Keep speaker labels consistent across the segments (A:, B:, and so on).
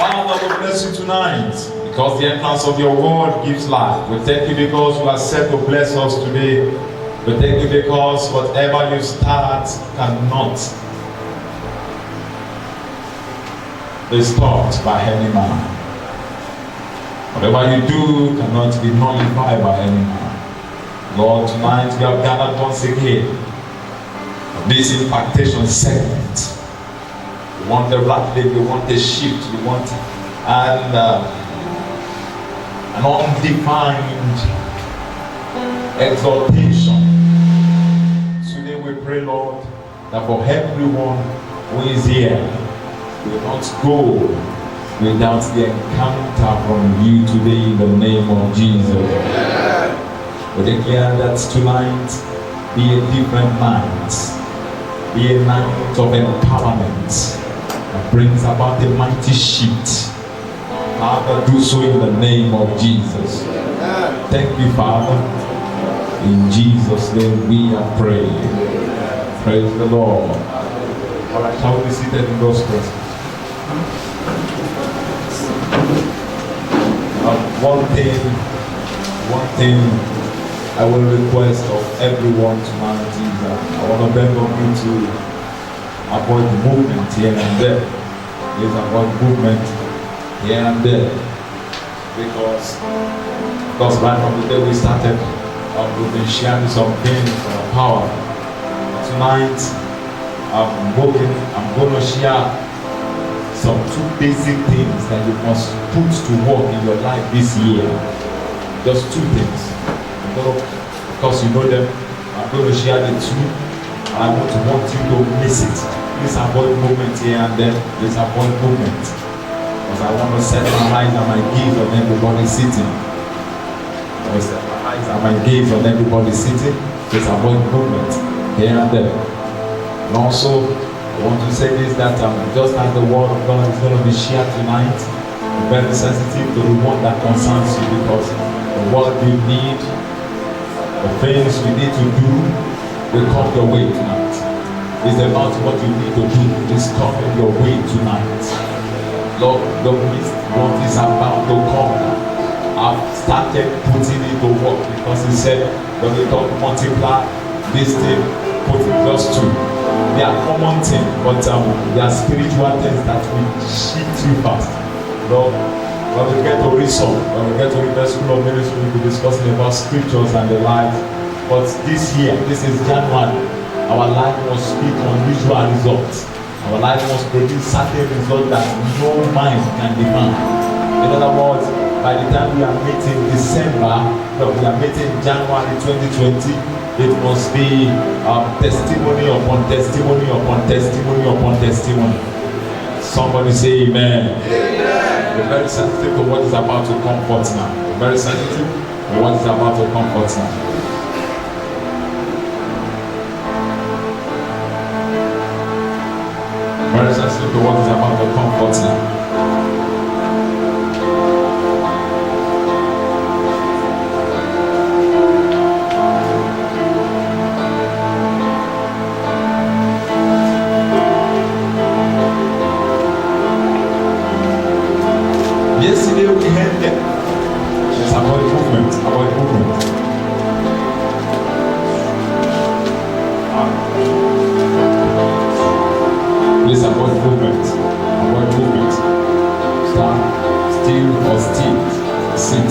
A: Father, we bless you tonight because the entrance of your word gives life. We thank you because you are set to bless us today. We thank you because whatever you start cannot be stopped by any man. Whatever you do cannot be nullified by any man. Lord, tonight we have gathered once again for this impactation segment. We want a rapid, we want a shift, we want an undefined exaltation. Today we pray, Lord, that for everyone who is here, we will not go without the encounter from you today in the name of Jesus. We declare that tonight be a different night, be a night of empowerment that brings about a mighty shift. Father, do so in the name of Jesus. Thank you, Father. In Jesus' name we are praying. Praise the Lord. All right, shall we be seated in God's presence? One thing I will request of everyone tonight is that I want to beg of you to avoid movement here and there. Please avoid movement here and there. Because right from the day we started, we've been sharing some things from power. Tonight, I'm going to share some two basic things that you must put to work in your life this year. Just two things. Because you know them, I'm going to share the two. And I want you to miss it. Please avoid movement here and there. Please avoid movement. Because I want to set my eyes and my gaze on everybody sitting. I set my eyes and my gaze on everybody sitting. Please avoid movement here and there. And also, I want to say this, that just as the word of God is going to be shared tonight, be very sensitive to the one that concerns you, because the word you need, the things you need to do, will come your way tonight. It's about what you need to do. It's coming your way tonight. Lord, don't miss what is about to come. I've started putting it to work because he said, when we talk multiply, this thing, put it just two. They are common things, but they are spiritual things that will shift you fast. Lord, when we get to resolve, when we get to the school of ministry, we'll be discussing about scriptures and the life. But this year, this is January, our life must speak unusual results. Our life must produce certain results that no mind can demand. In other words, by the time we are meeting December, we are meeting January 2020, it must be testimony upon testimony upon testimony upon testimony. Somebody say amen. Amen. We're very sensitive to what is about to come forth now. We're very sensitive to what is about to come forth now. Very sensitive to what is about to come forth now. Yesterday we had that. It's about movement, about movement. Please avoid movement, avoid movement. Stand still or still, sit.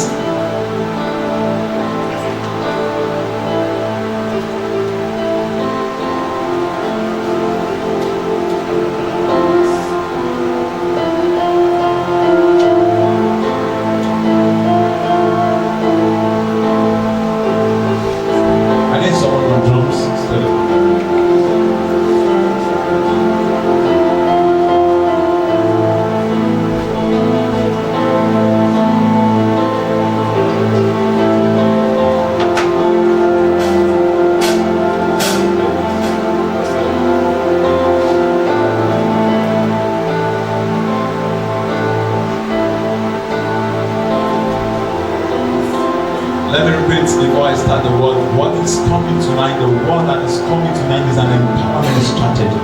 A: Let me repeat before I start the word. What is coming tonight, the word that is coming tonight is an empowerment strategy.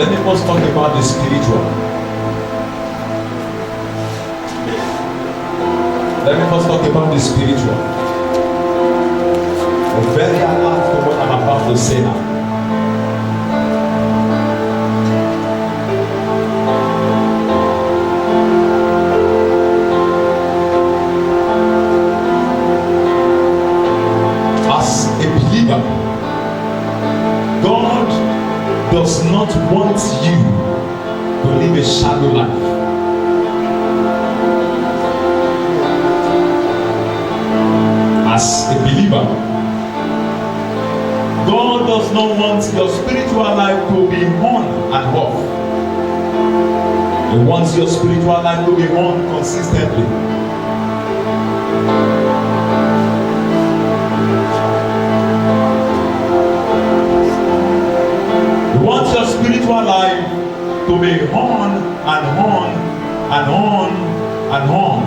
A: Let me first talk about the spiritual. Let me first talk about the spiritual. I'm very alert to what I'm about to say now. As a believer, God does not want you to live a shallow life. As a believer, God does not want your spiritual life to be on and off. He wants your spiritual life to be on consistently. He wants your spiritual life to be on and on and on and on.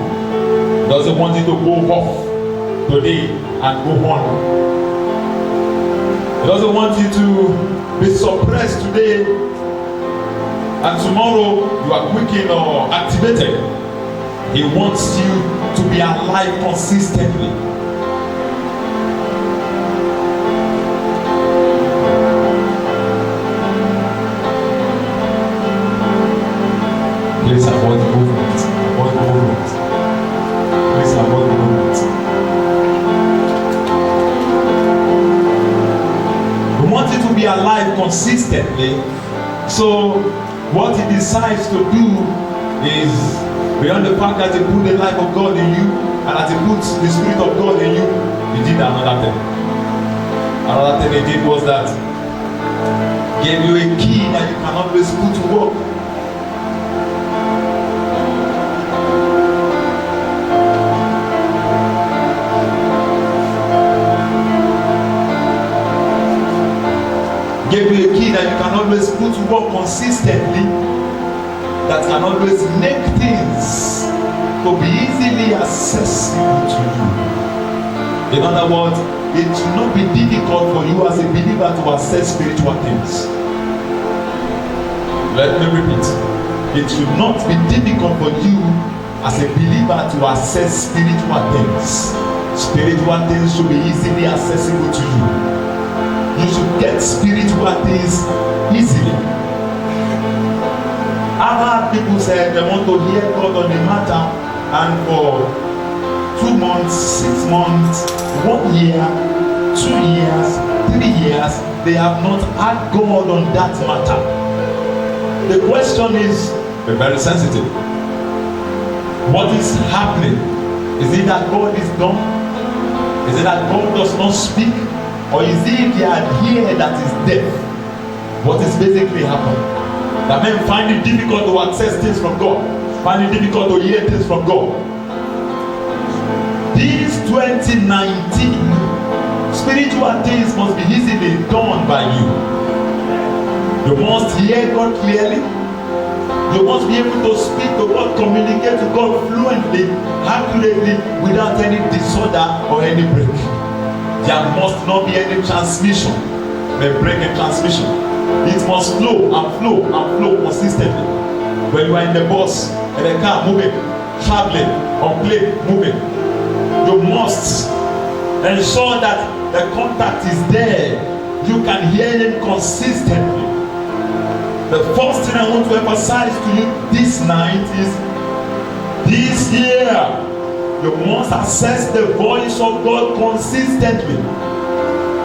A: He doesn't want it to go off today and go on. He doesn't want you to be suppressed today and tomorrow you are quickened or activated. He wants you to be alive consistently. Please avoid the movement. Avoid the movement. Please avoid the movement. We want you to be alive consistently. So what he decides to do is, beyond the fact that he put the life of God in you and that he put the Spirit of God in you, he did another thing. Another thing he did was that gave you a key that you can always put to work. Gave you a key that you can always put to work consistently, that can always make things to be easily accessible to you. In other words, it should not be difficult for you as a believer to access spiritual things. Let me repeat. It should not be difficult for you as a believer to access spiritual things. Spiritual things should be easily accessible to you. You should get spiritual things easily. I've heard people say they want to hear God on the matter, and for 2 months, 6 months, 1 year, 2 years, 3 years, they have not had God on that matter. The question is very sensitive. What is happening? Is it that God is dumb? Is it that God does not speak? Or is it their ear that is deaf? What is basically happening? That men find it difficult to access things from God, find it difficult to hear things from God. This 2019, spiritual things must be easily done by you. You must hear God clearly. You must be able to speak to God, communicate to God fluently, accurately, without any disorder or any break. There must not be any transmission, a break in transmission. It must flow and flow and flow consistently. When you are in the bus, in the car moving, traveling, on plane moving, you must ensure that the contact is there. You can hear him consistently. The first thing I want to emphasize to you this night is this year. You must access the voice of God consistently.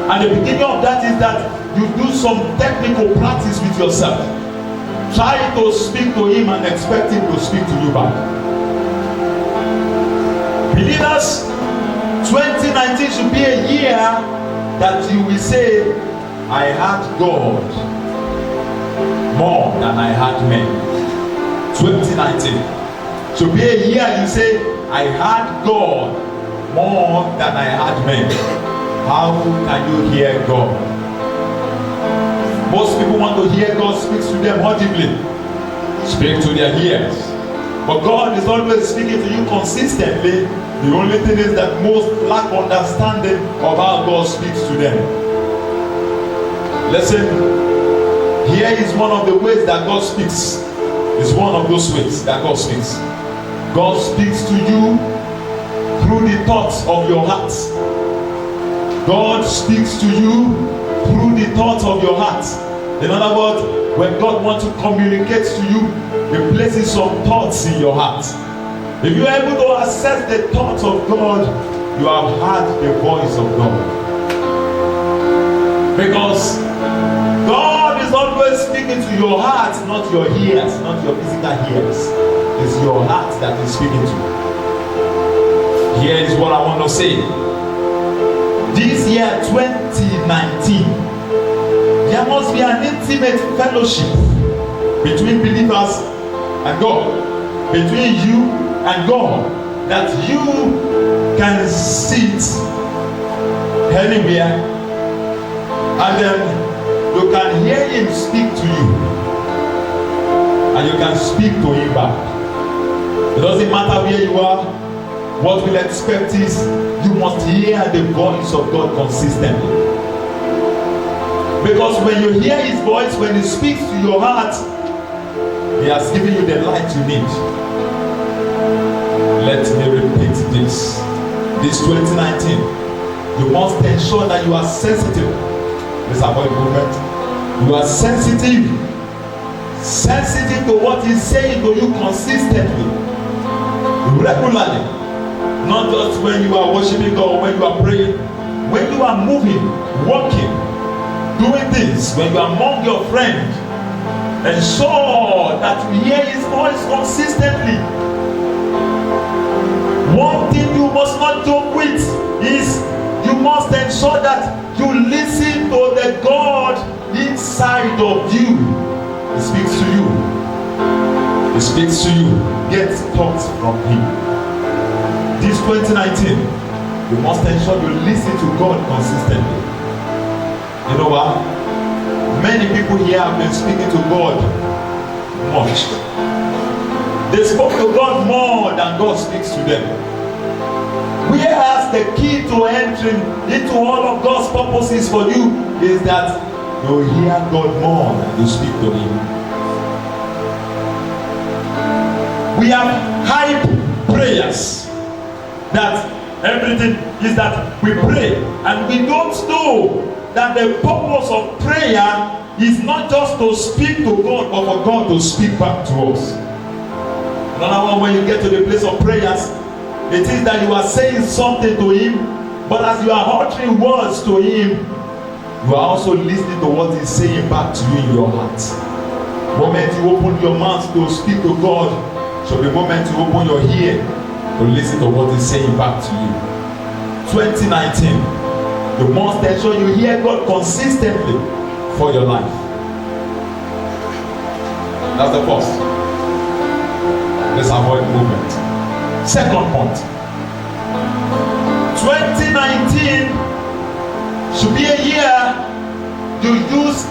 A: And the beginning of that is that you do some technical practice with yourself. Try to speak to him and expect him to speak to you back. Believers, 2019 should be a year that you will say, I had God more than I had men. 2019 should be a year you say, I had God more than I had men. How can you hear God? Most people want to hear God speak to them audibly, speak to their ears. But God is always speaking to you consistently. The only thing is that most lack understanding of how God speaks to them. Listen, Here is one of the ways that God speaks. It's one of those ways that God speaks. God speaks to you through the thoughts of your heart. God speaks to you through the thoughts of your heart. In other words, when God wants to communicate to you, He places some thoughts in your heart. If you are able to access the thoughts of God, you have heard the voice of God. Because God is always speaking to your heart, not your ears, not your physical ears. It's your heart that is speaking to. Here is what I want to say. This year 2019, there must be an intimate fellowship between believers and God, between you and God, that you can sit anywhere and then you can hear Him speak to you, and you can speak to Him back. It doesn't matter where you are. What we'll expect is you must hear the voice of God consistently. Because when you hear His voice, when He speaks to your heart, He has given you the light you need. Let me repeat this. This 2019, you must ensure that you are sensitive. Let's avoid movement. You are sensitive to what He's saying to you consistently, regularly. Not just when you are worshiping God, when you are praying, when you are moving, walking, doing things, when you are among your friends. Ensure that you hear His voice consistently. One thing you must not joke with is you must ensure that you listen to the God inside of you. He speaks to you. He speaks to you. Get thoughts from Him. This 2019, you must ensure you listen to God consistently. You know what? Many people here have been speaking to God much. They spoke to God more than God speaks to them. Whereas the key to entering into all of God's purposes for you is that you hear God more than you speak to Him. We have hype prayers that everything is that we pray, and we don't know that the purpose of prayer is not just to speak to God, but for God to speak back to us. Another one, when you get to the place of prayers, it is that you are saying something to Him, but as you are uttering words to Him, you are also listening to what He's saying back to you in your heart. The moment you open your mouth to speak to God, so the moment you open your ear to listen to what He's saying back to you. 2019, you must ensure you hear God consistently for your life. That's the first. Let's avoid movement. Second point. 2019 should be a year you use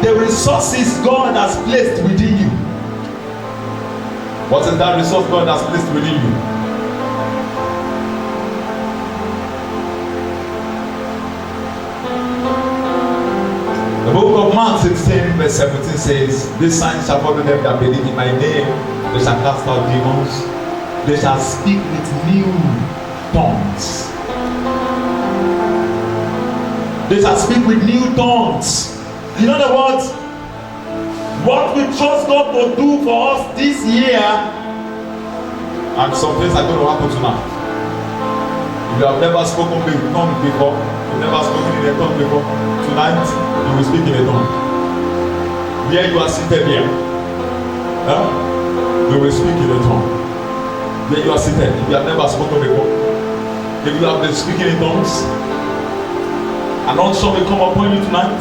A: the resources God has placed within you. What is that resource God has placed within you? The book of Mark 16 verse 17 says, "These signs shall follow them that believe in my name. They shall cast out demons. They shall speak with new tongues." They shall speak with new tongues. In other words, what we trust God to do for us this year, and some things are going to happen tonight. If you have never spoken in tongues before, you've never spoken in a tongue before, tonight you will speak in a tongue. Where you are seated here, you will speak in a tongue. Where you are seated, if you have never spoken before, if you have been speaking in tongues, and also will come upon you tonight,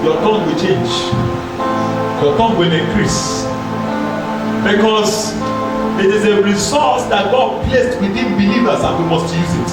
A: your tongue will change. Your tongue will increase. Because it is a resource that God placed within believers, and we must use it.